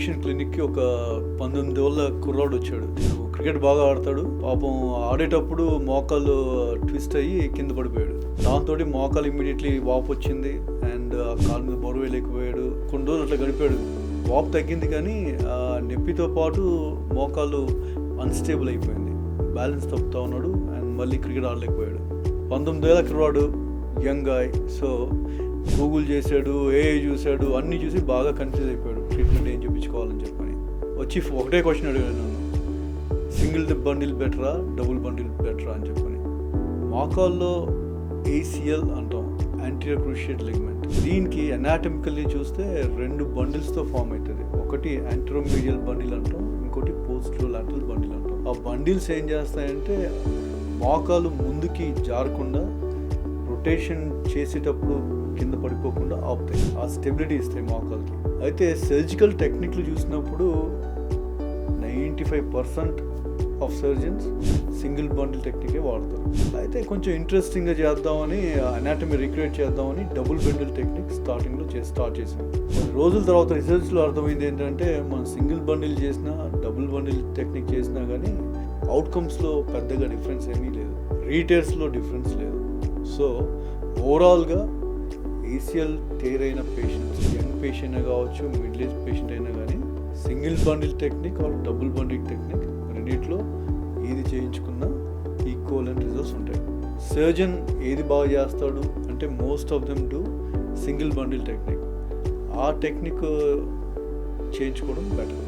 Patient క్లినిక్కి ఒక 19 ఏళ్ల కుర్రాడు వచ్చాడు. క్రికెట్ బాగా ఆడతాడు. పాపం ఆడేటప్పుడు మోకాలు ట్విస్ట్ అయ్యి కింద పడిపోయాడు. దాంతో మోకాలు ఇమ్మీడియట్లీ వాపు వచ్చింది అండ్ కాలు మీద బరువు వేయలేకపోయాడు. కొన్ని రోజులు అట్లా గడిపాడు. వాపు తగ్గింది కానీ నొప్పితో పాటు మోకాలు అన్స్టేబుల్ అయిపోయింది. బ్యాలెన్స్ తప్పుతా ఉన్నాడు అండ్ మళ్ళీ క్రికెట్ ఆడలేకపోయాడు. 19 ఏళ్ల కుర్రాడు, యంగ్ గాయ్. సో గూగుల్ చేశాడు, ఏఐ చూశాడు, అన్నీ చూసి బాగా కన్ఫ్యూజ్ అయిపోయాడు. ట్రీట్మెంట్ ఏం చూపించుకోవాలని చెప్పని వచ్చి ఒకటే క్వశ్చన్ అడిగాడు నన్ను, సింగిల్ బండిల్ బెటరా, డబుల్ బండిల్ బెటరా అని చెప్పని. మోకాల్లో ఏసిఎల్ అంటాం, యాంటీరియర్ క్రూషియేట్ లిగమెంట్. దీనికి అనాటమికల్లీ చూస్తే 2 బండిల్స్తో ఫామ్ అవుతుంది. ఒకటి యాంటరోమీడియల్ బండిల్ అంటాం, ఇంకోటి పోస్టరోలాటరల్ బండిల్ అంటాం. ఆ బండిల్స్ ఏం చేస్తాయంటే మోకాలు ముందుకి జారకుండా రొటేషన్ చేసేటప్పుడు కింద పడిపోకుండా ఆపుతాయి. ఆ స్టెబిలిటీ ఇస్తాయి మోకాలకి. అయితే సర్జికల్ టెక్నిక్లు చూసినప్పుడు 95% ఆఫ్ సర్జన్స్ సింగిల్ బండిల్ టెక్నికే వాడతారు. అయితే కొంచెం ఇంట్రెస్టింగ్గా చేద్దామని, అనాటమీ రిక్రియేట్ చేద్దామని డబుల్ బండిల్ టెక్నిక్ స్టార్టింగ్లో స్టార్ట్ చేసాం. కొన్ని రోజుల తర్వాత రిసర్చ్లో అర్థమైంది ఏంటంటే మనం సింగిల్ బండిల్ చేసినా డబుల్ బండిల్ టెక్నిక్ చేసినా కానీ అవుట్కమ్స్లో పెద్దగా డిఫరెన్స్ ఏమీ లేదు, రీటేర్స్లో డిఫరెన్స్ లేదు. సో ఓవరాల్గా ఏసిఎల్ టేర్ అయిన పేషెంట్స్, యంగ్ పేషెంట్ కావచ్చు, మిడిల్ ఏజ్ పేషెంట్ అయినా కానీ single bundle technique or double bundle technique రెండిట్లో ఏది చేయించుకున్నా ఈక్వలెంట్ రిజల్ట్స్ ఉంటాయి. సర్జన్ ఏది బాగా చేస్తాడు అంటే most of them do single bundle technique. ఆ టెక్నిక్ చేయించుకోవడం బెటర్.